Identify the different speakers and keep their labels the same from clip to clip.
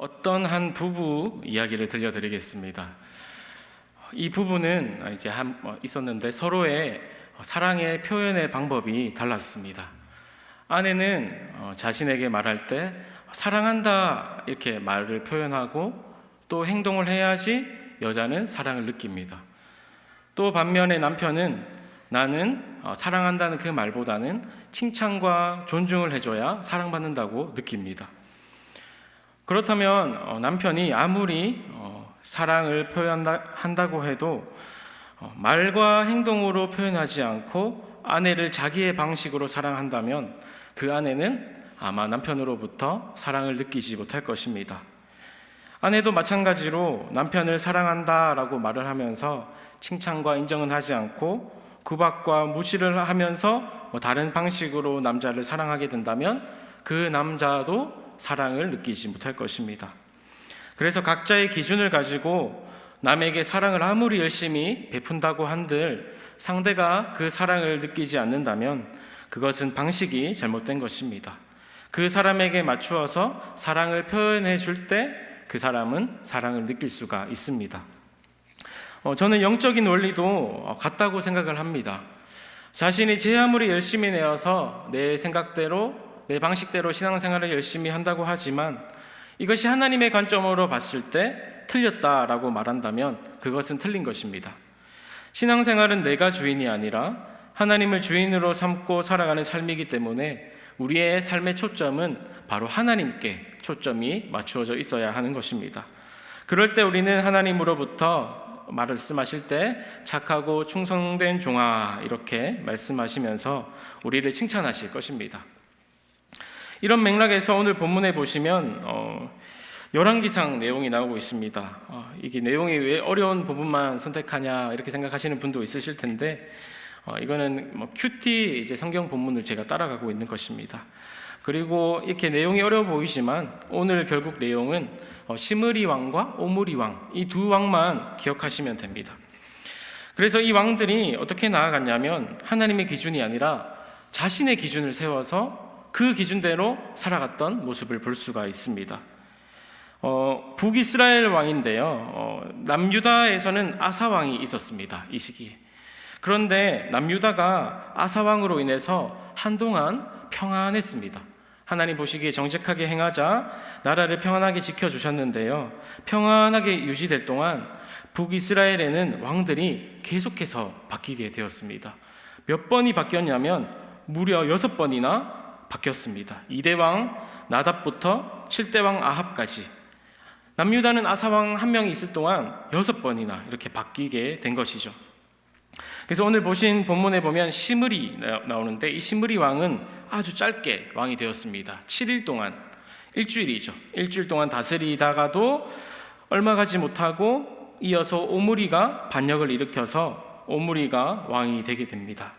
Speaker 1: 어떤 한 부부 이야기를 들려드리겠습니다. 이 부부는 이제 있었는데 서로의 사랑의 표현의 방법이 달랐습니다. 아내는 자신에게 말할 때 사랑한다 이렇게 말을 표현하고 또 행동을 해야지 여자는 사랑을 느낍니다. 또 반면에 남편은 나는 사랑한다는 그 말보다는 칭찬과 존중을 해줘야 사랑받는다고 느낍니다. 그렇다면 남편이 아무리 사랑을 표현한다고 해도 말과 행동으로 표현하지 않고 아내를 자기의 방식으로 사랑한다면 그 아내는 아마 남편으로부터 사랑을 느끼지 못할 것입니다. 아내도 마찬가지로 남편을 사랑한다라고 말을 하면서 칭찬과 인정은 하지 않고 구박과 무시를 하면서 다른 방식으로 남자를 사랑하게 된다면 그 남자도 사랑을 느끼지 못할 것입니다. 그래서 각자의 기준을 가지고 남에게 사랑을 아무리 열심히 베푼다고 한들 상대가 그 사랑을 느끼지 않는다면 그것은 방식이 잘못된 것입니다. 그 사람에게 맞추어서 사랑을 표현해 줄 때 그 사람은 사랑을 느낄 수가 있습니다. 저는 영적인 원리도 같다고 생각을 합니다. 자신이 제 아무리 열심히 내어서 내 생각대로 내 방식대로 신앙생활을 열심히 한다고 하지만 이것이 하나님의 관점으로 봤을 때 틀렸다라고 말한다면 그것은 틀린 것입니다. 신앙생활은 내가 주인이 아니라 하나님을 주인으로 삼고 살아가는 삶이기 때문에 우리의 삶의 초점은 바로 하나님께 초점이 맞추어져 있어야 하는 것입니다. 그럴 때 우리는 하나님으로부터 말씀하실 때 착하고 충성된 종아 이렇게 말씀하시면서 우리를 칭찬하실 것입니다. 이런 맥락에서 오늘 본문에 보시면 열왕기상 내용이 나오고 있습니다. 이게 내용이 왜 어려운 부분만 선택하냐 이렇게 생각하시는 분도 있으실 텐데 이거는 큐티 이제 성경 본문을 제가 따라가고 있는 것입니다. 그리고 이렇게 내용이 어려워 보이지만 오늘 결국 내용은 시므리 왕과 오므리 왕 이 두 왕만 기억하시면 됩니다. 그래서 이 왕들이 어떻게 나아갔냐면 하나님의 기준이 아니라 자신의 기준을 세워서 그 기준대로 살아갔던 모습을 볼 수가 있습니다. 북이스라엘 왕인데요. 남유다에서는 아사 왕이 있었습니다. 이 시기에. 그런데 남유다가 아사 왕으로 인해서 한동안 평안했습니다. 하나님 보시기에 정직하게 행하자 나라를 평안하게 지켜주셨는데요. 평안하게 유지될 동안 북이스라엘에는 왕들이 계속해서 바뀌게 되었습니다. 몇 번이 바뀌었냐면 무려 6번이나 바뀌었습니다. 2대 왕 나답부터 7대 왕 아합까지. 남유다는 아사왕 한 명이 있을 동안 6번이나 이렇게 바뀌게 된 것이죠. 그래서 오늘 보신 본문에 보면 시므리 나오는데 이 시므리 왕은 아주 짧게 왕이 되었습니다. 7일 동안, 일주일이죠. 일주일 동안 다스리다가도 얼마 가지 못하고 이어서 오므리가 반역을 일으켜서 오므리가 왕이 되게 됩니다.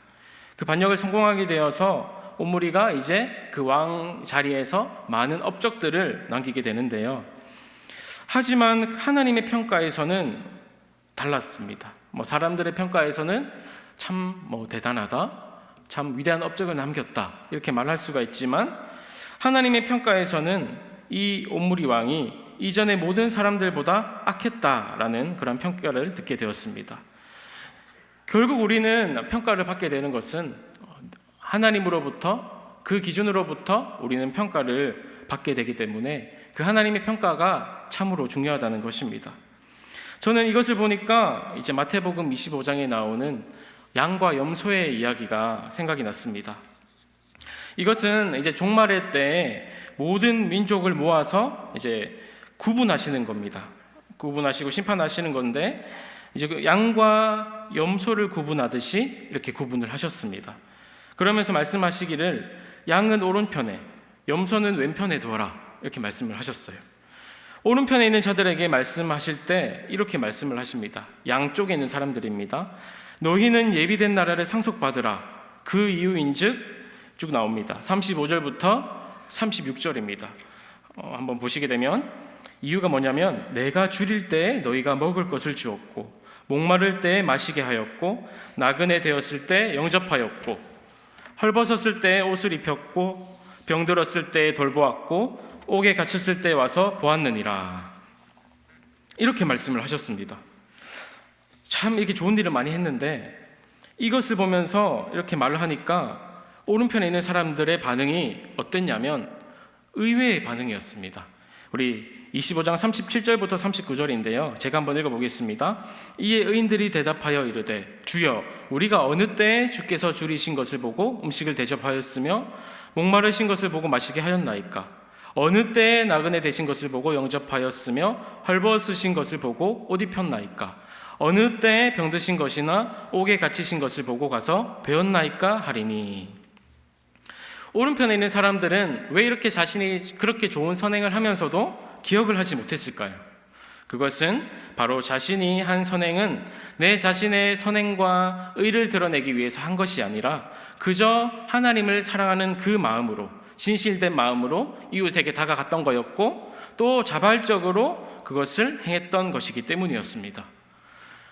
Speaker 1: 그 반역을 성공하게 되어서 오므리가 이제 그 왕 자리에서 많은 업적들을 남기게 되는데요. 하지만 하나님의 평가에서는 달랐습니다. 사람들의 평가에서는 참 대단하다, 참 위대한 업적을 남겼다 이렇게 말할 수가 있지만 하나님의 평가에서는 이 오므리 왕이 이전의 모든 사람들보다 악했다라는 그런 평가를 듣게 되었습니다. 결국 우리는 평가를 받게 되는 것은 하나님으로부터 그 기준으로부터 우리는 평가를 받게 되기 때문에 그 하나님의 평가가 참으로 중요하다는 것입니다. 저는 이것을 보니까 이제 마태복음 25장에 나오는 양과 염소의 이야기가 생각이 났습니다. 이것은 이제 종말의 때 모든 민족을 모아서 이제 구분하시는 겁니다. 구분하시고 심판하시는 건데 이제 그 양과 염소를 구분하듯이 이렇게 구분을 하셨습니다. 그러면서 말씀하시기를 양은 오른편에 염소는 왼편에 두어라 이렇게 말씀을 하셨어요. 오른편에 있는 자들에게 말씀하실 때 이렇게 말씀을 하십니다. 양쪽에 있는 사람들입니다. 너희는 예비된 나라를 상속받으라. 그 이유인즉 쭉 나옵니다. 35절부터 36절입니다. 한번 보시게 되면 이유가 뭐냐면 내가 줄일 때에 너희가 먹을 것을 주었고 목마를 때에 마시게 하였고 나그네 되었을 때 영접하였고 헐벗었을 때에 옷을 입혔고 병들었을 때에 돌보았고 옥에 갇혔을 때 와서 보았느니라. 이렇게 말씀을 하셨습니다. 참 이렇게 좋은 일을 많이 했는데 이것을 보면서 이렇게 말을 하니까 오른편에 있는 사람들의 반응이 어땠냐면 의외의 반응이었습니다. 우리 25장 37절부터 39절인데요. 제가 한번 읽어보겠습니다. 이에 의인들이 대답하여 이르되 주여 우리가 어느 때에 주께서 줄이신 것을 보고 음식을 대접하였으며 목마르신 것을 보고 마시게 하였나이까? 어느 때에 나그네 되신 것을 보고 영접하였으며 헐벗으신 것을 보고 옷 입혔나이까? 어느 때에 병드신 것이나 옥에 갇히신 것을 보고 가서 배웠나이까 하리니. 오른편에 있는 사람들은 왜 이렇게 자신이 그렇게 좋은 선행을 하면서도 기억을 하지 못했을까요? 그것은 바로 자신이 한 선행은 내 자신의 선행과 의를 드러내기 위해서 한 것이 아니라 그저 하나님을 사랑하는 그 마음으로, 진실된 마음으로 이웃에게 다가갔던 거였고 또 자발적으로 그것을 행했던 것이기 때문이었습니다.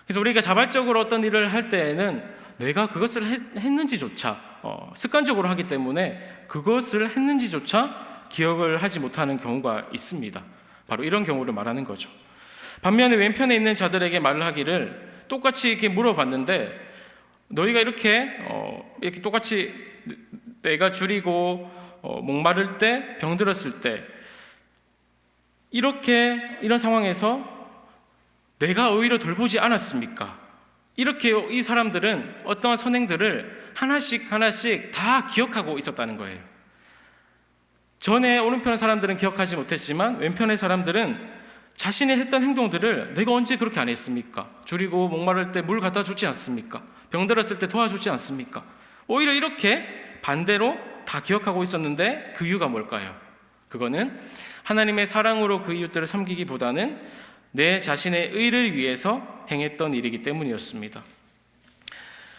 Speaker 1: 그래서 우리가 자발적으로 어떤 일을 할 때에는 내가 그것을 했는지조차 습관적으로 하기 때문에 그것을 했는지조차 기억을 하지 못하는 경우가 있습니다. 바로 이런 경우를 말하는 거죠. 반면에 왼편에 있는 자들에게 말을 하기를 똑같이 이렇게 물어봤는데 너희가 이렇게 똑같이 내가 줄이고 목마를 때 병들었을 때 이런 상황에서 내가 오히려 돌보지 않았습니까? 이렇게 이 사람들은 어떠한 선행들을 하나씩 다 기억하고 있었다는 거예요. 전에 오른편 사람들은 기억하지 못했지만 왼편의 사람들은 자신이 했던 행동들을 내가 언제 그렇게 안 했습니까? 줄이고 목마를 때 물 갖다 줬지 않습니까? 병들었을 때 도와줬지 않습니까? 오히려 이렇게 반대로 다 기억하고 있었는데 그 이유가 뭘까요? 그거는 하나님의 사랑으로 그 이웃들을 섬기기보다는 내 자신의 의를 위해서 행했던 일이기 때문이었습니다.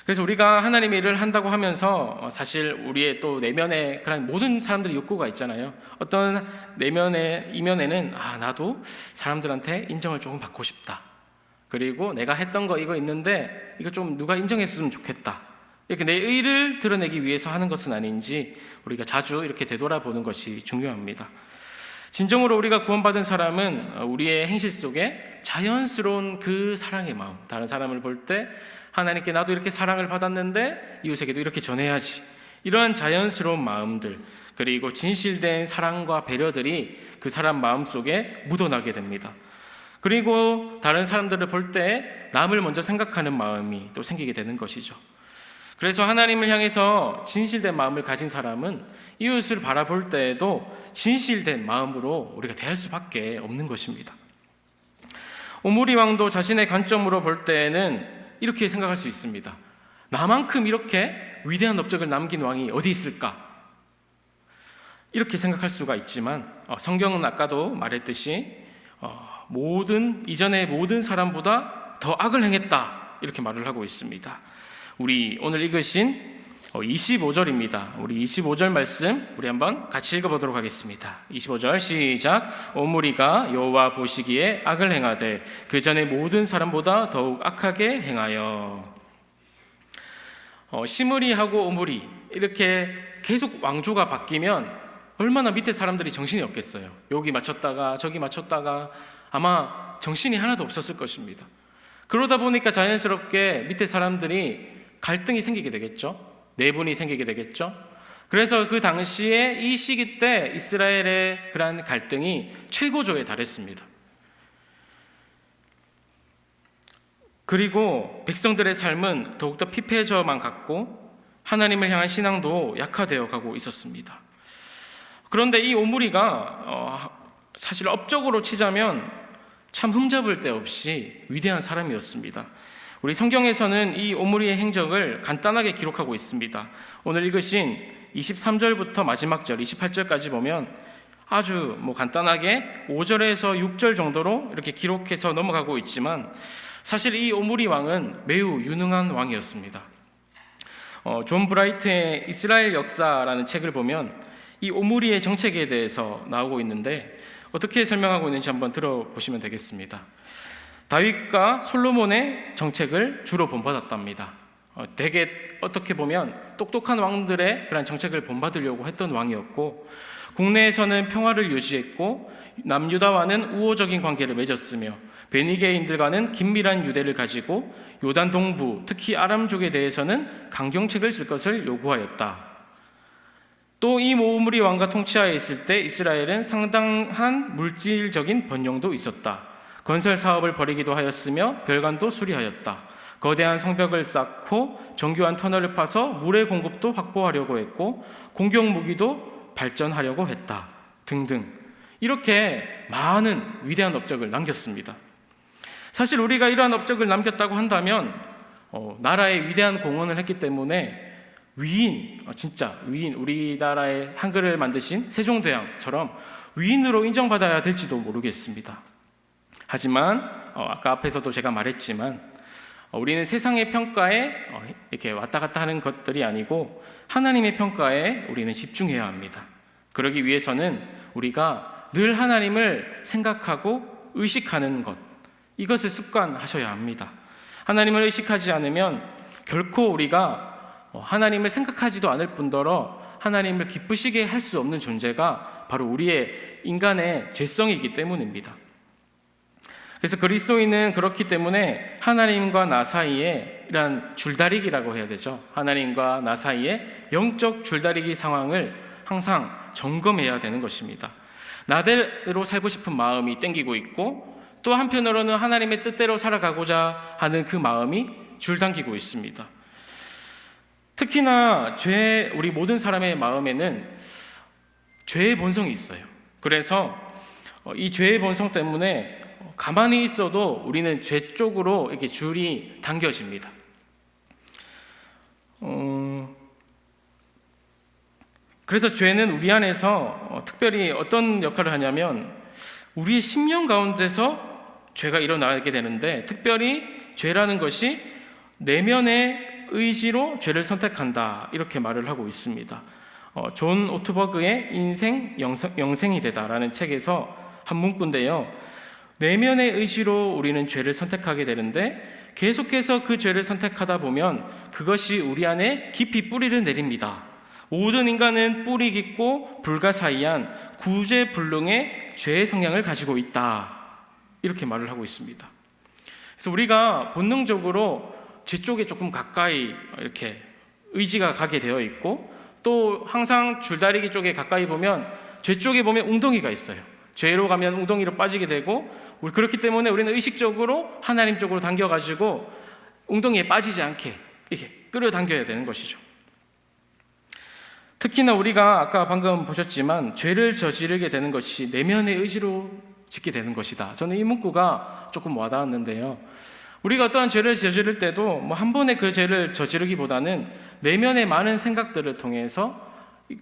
Speaker 1: 그래서 우리가 하나님의 일을 한다고 하면서 사실 우리의 또 내면에 그런 모든 사람들의 욕구가 있잖아요. 어떤 이면에는 나도 사람들한테 인정을 조금 받고 싶다. 그리고 내가 했던 거 이거 있는데 이거 좀 누가 인정했으면 좋겠다. 이렇게 내 의를 드러내기 위해서 하는 것은 아닌지 우리가 자주 이렇게 되돌아보는 것이 중요합니다. 진정으로 우리가 구원받은 사람은 우리의 행실 속에 자연스러운 그 사랑의 마음, 다른 사람을 볼 때 하나님께 나도 이렇게 사랑을 받았는데 이웃에게도 이렇게 전해야지, 이러한 자연스러운 마음들, 그리고 진실된 사랑과 배려들이 그 사람 마음속에 묻어나게 됩니다. 그리고 다른 사람들을 볼 때 남을 먼저 생각하는 마음이 또 생기게 되는 것이죠. 그래서 하나님을 향해서 진실된 마음을 가진 사람은 이웃을 바라볼 때에도 진실된 마음으로 우리가 대할 수밖에 없는 것입니다. 오므리 왕도 자신의 관점으로 볼 때에는 이렇게 생각할 수 있습니다. 나만큼 이렇게 위대한 업적을 남긴 왕이 어디 있을까? 이렇게 생각할 수가 있지만 성경은 아까도 말했듯이 이전의 모든 사람보다 더 악을 행했다, 이렇게 말을 하고 있습니다. 우리 오늘 읽으신 25절입니다. 우리 25절 말씀 우리 한번 같이 읽어보도록 하겠습니다. 25절 시작. 오므리가 여호와 보시기에 악을 행하되 그 전에 모든 사람보다 더욱 악하게 행하여. 시므리하고 오므리 이렇게 계속 왕조가 바뀌면 얼마나 밑에 사람들이 정신이 없겠어요. 여기 맞췄다가 저기 맞췄다가 아마 정신이 하나도 없었을 것입니다. 그러다 보니까 자연스럽게 밑에 사람들이 갈등이 생기게 되겠죠. 내분이 생기게 되겠죠. 그래서 그 당시에 이 시기 때 이스라엘의 그러한 갈등이 최고조에 달했습니다. 그리고 백성들의 삶은 더욱더 피폐해져만 갔고 하나님을 향한 신앙도 약화되어 가고 있었습니다. 그런데 이 오므리가 사실 업적으로 치자면 참 흠잡을 데 없이 위대한 사람이었습니다. 우리 성경에서는 이 오므리의 행적을 간단하게 기록하고 있습니다. 오늘 읽으신 23절부터 마지막 절 28절까지 보면 아주 간단하게 5절에서 6절 정도로 이렇게 기록해서 넘어가고 있지만 사실 이 오므리 왕은 매우 유능한 왕이었습니다. 존 브라이트의 이스라엘 역사라는 책을 보면 이 오므리의 정책에 대해서 나오고 있는데 어떻게 설명하고 있는지 한번 들어보시면 되겠습니다. 다윗과 솔로몬의 정책을 주로 본받았답니다. 되게 어떻게 보면 똑똑한 왕들의 그런 정책을 본받으려고 했던 왕이었고 국내에서는 평화를 유지했고 남유다와는 우호적인 관계를 맺었으며 베니게인들과는 긴밀한 유대를 가지고 요단 동부, 특히 아람족에 대해서는 강경책을 쓸 것을 요구하였다. 또 이 오므리 왕가 통치하에 있을 때 이스라엘은 상당한 물질적인 번영도 있었다. 건설 사업을 벌이기도 하였으며 별관도 수리하였다. 거대한 성벽을 쌓고 정교한 터널을 파서 물의 공급도 확보하려고 했고 공격 무기도 발전하려고 했다. 등등. 이렇게 많은 위대한 업적을 남겼습니다. 사실 우리가 이러한 업적을 남겼다고 한다면 나라에 위대한 공헌을 했기 때문에 위인, 진짜 위인, 우리나라의 한글을 만드신 세종대왕처럼 위인으로 인정받아야 될지도 모르겠습니다. 하지만 아까 앞에서도 제가 말했지만 우리는 세상의 평가에 이렇게 왔다 갔다 하는 것들이 아니고 하나님의 평가에 우리는 집중해야 합니다. 그러기 위해서는 우리가 늘 하나님을 생각하고 의식하는 것, 이것을 습관하셔야 합니다. 하나님을 의식하지 않으면 결코 우리가 하나님을 생각하지도 않을 뿐더러 하나님을 기쁘시게 할 수 없는 존재가 바로 우리의 인간의 죄성이기 때문입니다. 그래서 그리스도인은 그렇기 때문에 하나님과 나 사이에 이런 줄다리기라고 해야 되죠. 하나님과 나 사이에 영적 줄다리기 상황을 항상 점검해야 되는 것입니다. 나대로 살고 싶은 마음이 땡기고 있고 또 한편으로는 하나님의 뜻대로 살아가고자 하는 그 마음이 줄당기고 있습니다. 특히나 우리 모든 사람의 마음에는 죄의 본성이 있어요. 그래서 이 죄의 본성 때문에 가만히 있어도 우리는 죄 쪽으로 이렇게 줄이 당겨집니다. 그래서 죄는 우리 안에서 특별히 어떤 역할을 하냐면 우리의 심령 가운데서 죄가 일어나게 되는데 특별히 죄라는 것이 내면의 의지로 죄를 선택한다 이렇게 말을 하고 있습니다. 존 오트버그의 인생 영생이 되다라는 책에서 한 문구인데요. 내면의 의지로 우리는 죄를 선택하게 되는데 계속해서 그 죄를 선택하다 보면 그것이 우리 안에 깊이 뿌리를 내립니다. 모든 인간은 뿌리 깊고 불가사의한 구제불능의 죄의 성향을 가지고 있다 이렇게 말을 하고 있습니다. 그래서 우리가 본능적으로 죄 쪽에 조금 가까이 이렇게 의지가 가게 되어 있고 또 항상 줄다리기 쪽에 가까이 보면 죄 쪽에 보면 웅덩이가 있어요. 죄로 가면 웅덩이로 빠지게 되고 그렇기 때문에 우리는 의식적으로 하나님 쪽으로 당겨가지고 웅덩이에 빠지지 않게 이렇게 끌어당겨야 되는 것이죠. 특히나 우리가 아까 방금 보셨지만 죄를 저지르게 되는 것이 내면의 의지로 짓게 되는 것이다. 저는 이 문구가 조금 와닿았는데요. 우리가 어떠한 죄를 저지를 때도 한 번에 그 죄를 저지르기보다는 내면의 많은 생각들을 통해서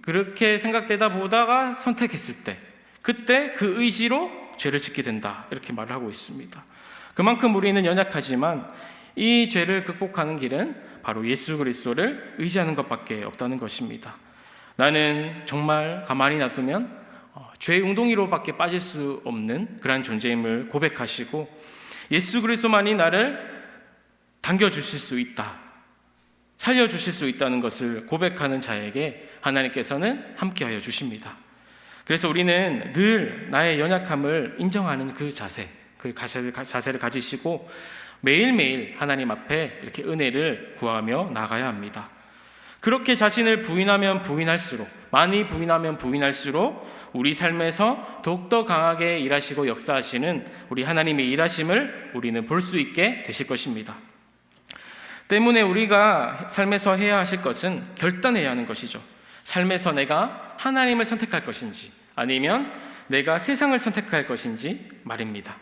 Speaker 1: 그렇게 생각되다 보다가 선택했을 때 그때 그 의지로 죄를 짓게 된다 이렇게 말을 하고 있습니다. 그만큼 우리는 연약하지만 이 죄를 극복하는 길은 바로 예수 그리스도를 의지하는 것밖에 없다는 것입니다. 나는 정말 가만히 놔두면 죄의 웅덩이로밖에 빠질 수 없는 그러한 존재임을 고백하시고 예수 그리스도만이 나를 당겨주실 수 있다, 살려주실 수 있다는 것을 고백하는 자에게 하나님께서는 함께하여 주십니다. 그래서 우리는 늘 나의 연약함을 인정하는 그 자세를 가지시고 매일매일 하나님 앞에 이렇게 은혜를 구하며 나가야 합니다. 그렇게 자신을 부인하면 부인할수록, 많이 부인하면 부인할수록 우리 삶에서 더욱더 강하게 일하시고 역사하시는 우리 하나님의 일하심을 우리는 볼 수 있게 되실 것입니다. 때문에 우리가 삶에서 해야 하실 것은 결단해야 하는 것이죠. 삶에서 내가 하나님을 선택할 것인지 아니면 내가 세상을 선택할 것인지 말입니다.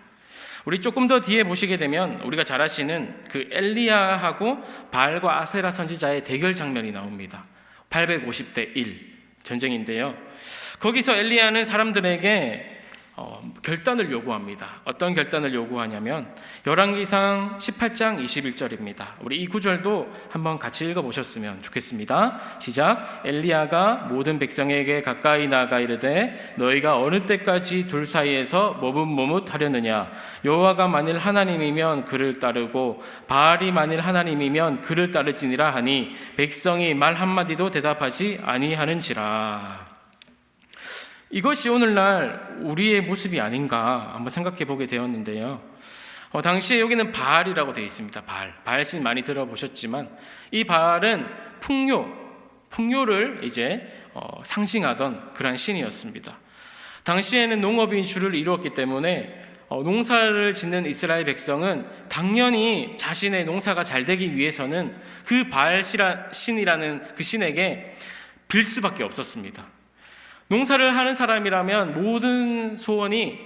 Speaker 1: 우리 조금 더 뒤에 보시게 되면 우리가 잘 아시는 그 엘리야하고 바알과 아세라 선지자의 대결 장면이 나옵니다. 850대 1 전쟁인데요. 거기서 엘리야는 사람들에게 결단을 요구합니다. 어떤 결단을 요구하냐면 열왕기상 18장 21절입니다. 우리 이 구절도 한번 같이 읽어보셨으면 좋겠습니다. 시작. 엘리야가 모든 백성에게 가까이 나아가 이르되 너희가 어느 때까지 둘 사이에서 머뭇머뭇하려느냐. 여호와가 만일 하나님이면 그를 따르고 바알이 만일 하나님이면 그를 따르지니라 하니 백성이 말 한마디도 대답하지 아니하는지라. 이것이 오늘날 우리의 모습이 아닌가 한번 생각해 보게 되었는데요. 당시에 여기는 바알이라고 되어 있습니다. 바알신 많이 들어보셨지만 이 바알은 풍요를 이제 상징하던 그런 신이었습니다. 당시에는 농업이 주를 이루었기 때문에 농사를 짓는 이스라엘 백성은 당연히 자신의 농사가 잘 되기 위해서는 그 바알신이라는 그 신에게 빌 수밖에 없었습니다. 농사를 하는 사람이라면 모든 소원이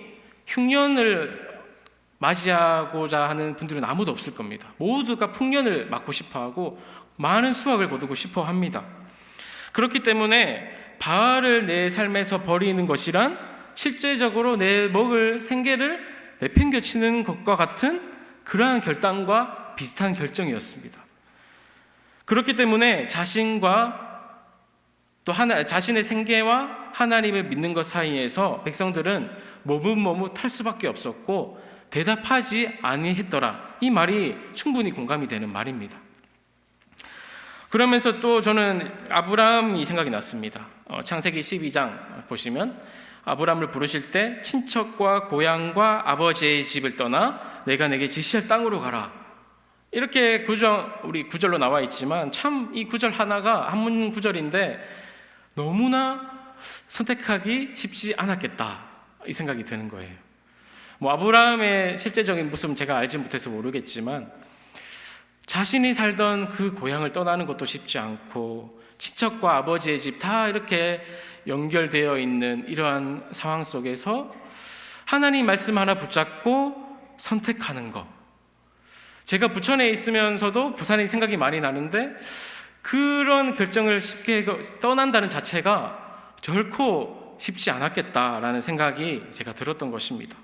Speaker 1: 흉년을 맞이하고자 하는 분들은 아무도 없을 겁니다. 모두가 풍년을 맞고 싶어하고 많은 수확을 거두고 싶어합니다. 그렇기 때문에 바알을 내 삶에서 버리는 것이란 실제적으로 내 먹을 생계를 내팽개치는 것과 같은 그러한 결단과 비슷한 결정이었습니다. 그렇기 때문에 자신과 또 자신의 생계와 하나님을 믿는 것 사이에서 백성들은 머뭇머뭇할 수밖에 없었고 대답하지 아니했더라. 이 말이 충분히 공감이 되는 말입니다. 그러면서 또 저는 아브라함이 생각이 났습니다. 창세기 12장 보시면 아브라함을 부르실 때 친척과 고향과 아버지의 집을 떠나 내가 내게 지시할 땅으로 가라. 이렇게 우리 구절로 나와 있지만 참 이 구절 하나가 한문 구절인데 너무나 선택하기 쉽지 않았겠다 이 생각이 드는 거예요. 아브라함의 실제적인 모습은 제가 알지 못해서 모르겠지만 자신이 살던 그 고향을 떠나는 것도 쉽지 않고 친척과 아버지의 집 다 이렇게 연결되어 있는 이러한 상황 속에서 하나님 말씀 하나 붙잡고 선택하는 것. 제가 부천에 있으면서도 부산이 생각이 많이 나는데 그런 결정을 쉽게 떠난다는 자체가 결코 쉽지 않았겠다라는 생각이 제가 들었던 것입니다.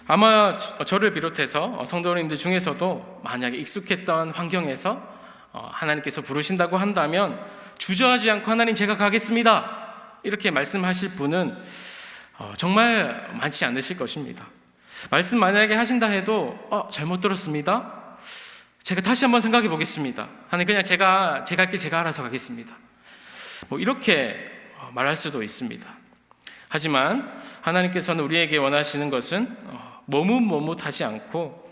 Speaker 1: 아마 저를 비롯해서 성도님들 중에서도 만약에 익숙했던 환경에서 하나님께서 부르신다고 한다면 주저하지 않고 하나님 제가 가겠습니다 이렇게 말씀하실 분은 정말 많지 않으실 것입니다. 말씀 만약에 하신다 해도 잘못 들었습니다, 제가 다시 한번 생각해 보겠습니다, 아니 그냥 제가 갈 길 제가 알아서 가겠습니다, 이렇게 말할 수도 있습니다. 하지만 하나님께서는 우리에게 원하시는 것은 머뭇머뭇하지 않고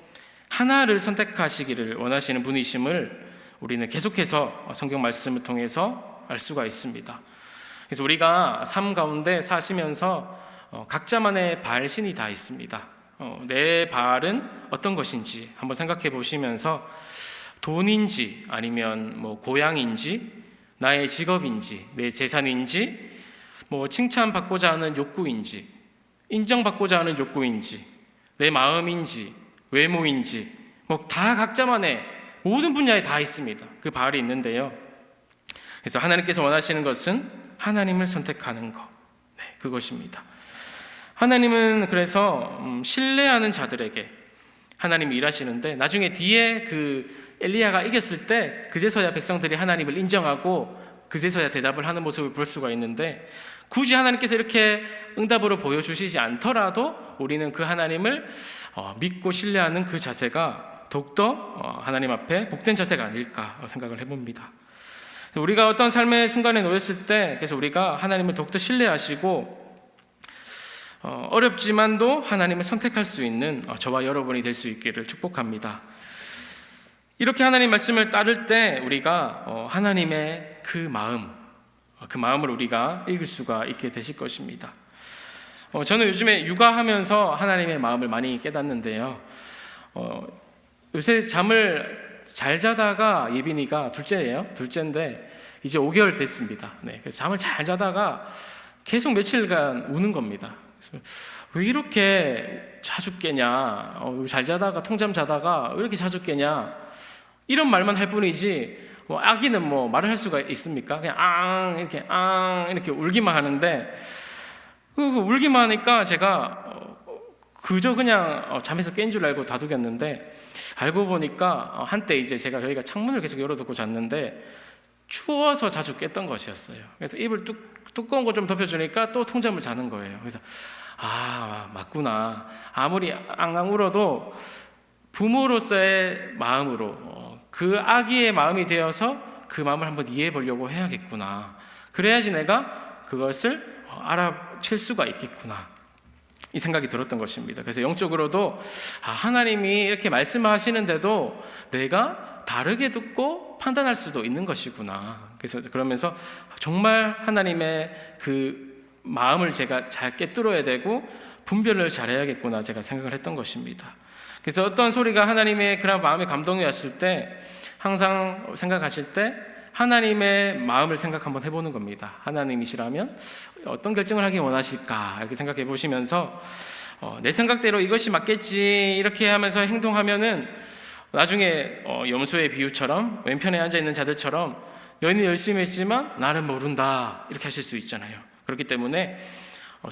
Speaker 1: 하나를 선택하시기를 원하시는 분이심을 우리는 계속해서 성경 말씀을 통해서 알 수가 있습니다. 그래서 우리가 삶 가운데 사시면서 각자만의 바알신이 다 있습니다. 내 바알은 어떤 것인지 한번 생각해 보시면서 돈인지 아니면 고향인지 나의 직업인지 내 재산인지 칭찬받고자 하는 욕구인지 인정받고자 하는 욕구인지 내 마음인지 외모인지 다 각자만의 모든 분야에 다 있습니다. 그 바알이 있는데요. 그래서 하나님께서 원하시는 것은 하나님을 선택하는 것, 그것입니다. 하나님은 그래서 신뢰하는 자들에게 하나님이 일하시는데 나중에 뒤에 그 엘리야가 이겼을 때 그제서야 백성들이 하나님을 인정하고 그제서야 대답을 하는 모습을 볼 수가 있는데 굳이 하나님께서 이렇게 응답으로 보여주시지 않더라도 우리는 그 하나님을 믿고 신뢰하는 그 자세가 더욱더 하나님 앞에 복된 자세가 아닐까 생각을 해봅니다. 우리가 어떤 삶의 순간에 놓였을 때 그래서 우리가 하나님을 더욱더 신뢰하시고 어렵지만도 하나님을 선택할 수 있는 저와 여러분이 될 수 있기를 축복합니다. 이렇게 하나님 말씀을 따를 때 우리가 하나님의 그 마음을 우리가 읽을 수가 있게 되실 것입니다. 저는 요즘에 육아하면서 하나님의 마음을 많이 깨닫는데요. 요새 잠을 잘 자다가 예빈이가 둘째인데 이제 5개월 됐습니다. 그래서 잠을 잘 자다가 계속 며칠간 우는 겁니다. 왜 이렇게 자주 깨냐? 잘 자다가 통잠 자다가 왜 이렇게 자주 깨냐? 이런 말만 할 뿐이지 아기는 말을 할 수가 있습니까? 그냥 이렇게 울기만 하는데 울기만 하니까 제가 그저 그냥 잠에서 깬 줄 알고 다독였는데 알고 보니까 한때 이제 저희가 창문을 계속 열어두고 잤는데 추워서 자주 깼던 것이었어요. 그래서 입을 두꺼운 거 좀 덮여주니까 또 통잠을 자는 거예요. 그래서 맞구나. 아무리 앙앙 울어도 부모로서의 마음으로 그 아기의 마음이 되어서 그 마음을 한번 이해해 보려고 해야겠구나. 그래야지 내가 그것을 알아챌 수가 있겠구나, 이 생각이 들었던 것입니다. 그래서 영적으로도 하나님이 이렇게 말씀하시는데도 내가 다르게 듣고 판단할 수도 있는 것이구나. 그래서 그러면서 정말 하나님의 그 마음을 제가 잘 꿰뚫어야 되고 분별을 잘해야겠구나, 제가 생각을 했던 것입니다. 그래서 어떤 소리가 하나님의 그런 마음의 감동이 왔을 때 항상 생각하실 때 하나님의 마음을 생각 한번 해보는 겁니다. 하나님이시라면 어떤 결정을 하기 원하실까, 이렇게 생각해 보시면서 내 생각대로 이것이 맞겠지 이렇게 하면서 행동하면은 나중에 염소의 비유처럼 왼편에 앉아있는 자들처럼 너희는 열심히 했지만 나는 모른다, 이렇게 하실 수 있잖아요. 그렇기 때문에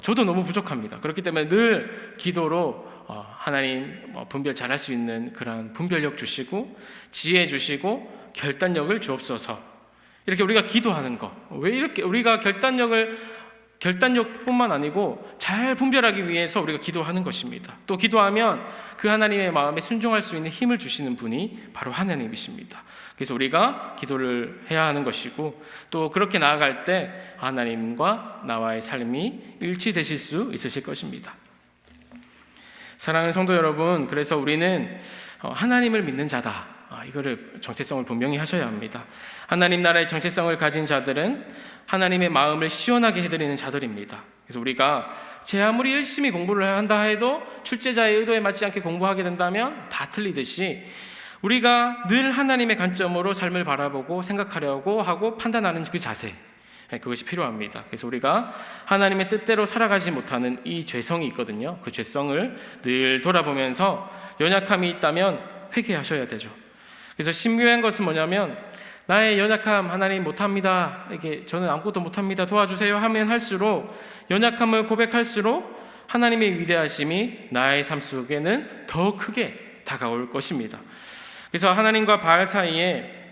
Speaker 1: 저도 너무 부족합니다. 그렇기 때문에 늘 기도로 하나님 분별 잘할 수 있는 그런 분별력 주시고 지혜 주시고 결단력을 주옵소서, 이렇게 우리가 기도하는 거, 왜 이렇게 우리가 결단력뿐만 아니고 잘 분별하기 위해서 우리가 기도하는 것입니다. 또 기도하면 그 하나님의 마음에 순종할 수 있는 힘을 주시는 분이 바로 하나님이십니다. 그래서 우리가 기도를 해야 하는 것이고, 또 그렇게 나아갈 때 하나님과 나와의 삶이 일치되실 수 있으실 것입니다. 사랑하는 성도 여러분, 그래서 우리는 하나님을 믿는 자다, 이거를 정체성을 분명히 하셔야 합니다. 하나님 나라의 정체성을 가진 자들은 하나님의 마음을 시원하게 해드리는 자들입니다. 그래서 우리가 제 아무리 열심히 공부를 한다 해도 출제자의 의도에 맞지 않게 공부하게 된다면 다 틀리듯이, 우리가 늘 하나님의 관점으로 삶을 바라보고 생각하려고 하고 판단하는 그 자세, 그것이 필요합니다. 그래서 우리가 하나님의 뜻대로 살아가지 못하는 이 죄성이 있거든요. 그 죄성을 늘 돌아보면서 연약함이 있다면 회개하셔야 되죠. 그래서 신묘한 것은 뭐냐면, 나의 연약함 하나님 못합니다, 이렇게 저는 아무것도 못합니다, 도와주세요 하면 할수록, 연약함을 고백할수록 하나님의 위대하심이 나의 삶 속에는 더 크게 다가올 것입니다. 그래서 하나님과 바알 사이에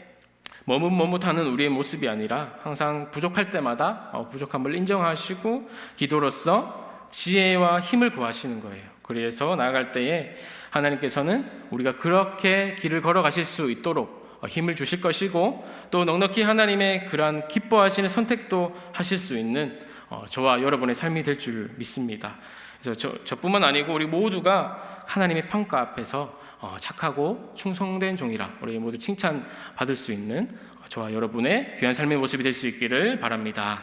Speaker 1: 머뭇머뭇하는 우리의 모습이 아니라 항상 부족할 때마다 부족함을 인정하시고 기도로써 지혜와 힘을 구하시는 거예요. 그래서 나아갈 때에 하나님께서는 우리가 그렇게 길을 걸어가실 수 있도록 힘을 주실 것이고, 또 넉넉히 하나님의 그러한 기뻐하시는 선택도 하실 수 있는 저와 여러분의 삶이 될 줄 믿습니다. 그래서 저뿐만 아니고 우리 모두가 하나님의 평가 앞에서 착하고 충성된 종이라 우리 모두 칭찬받을 수 있는 저와 여러분의 귀한 삶의 모습이 될 수 있기를 바랍니다.